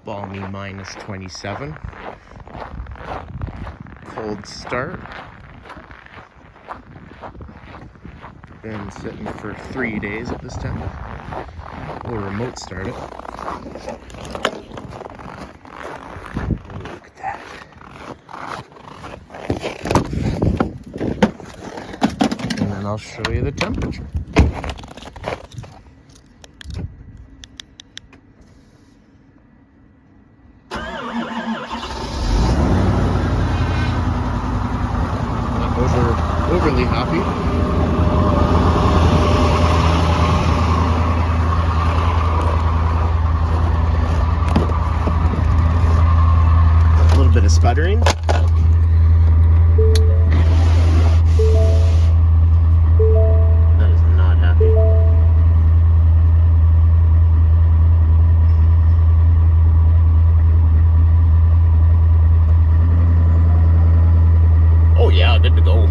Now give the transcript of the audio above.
balmy minus 27. Cold start. Been sitting for 3 days at this time. We'll remote start it. Look at that. And then I'll show you the temperature. Not overly happy. Bit of sputtering. That is not happy. Oh yeah, good to go.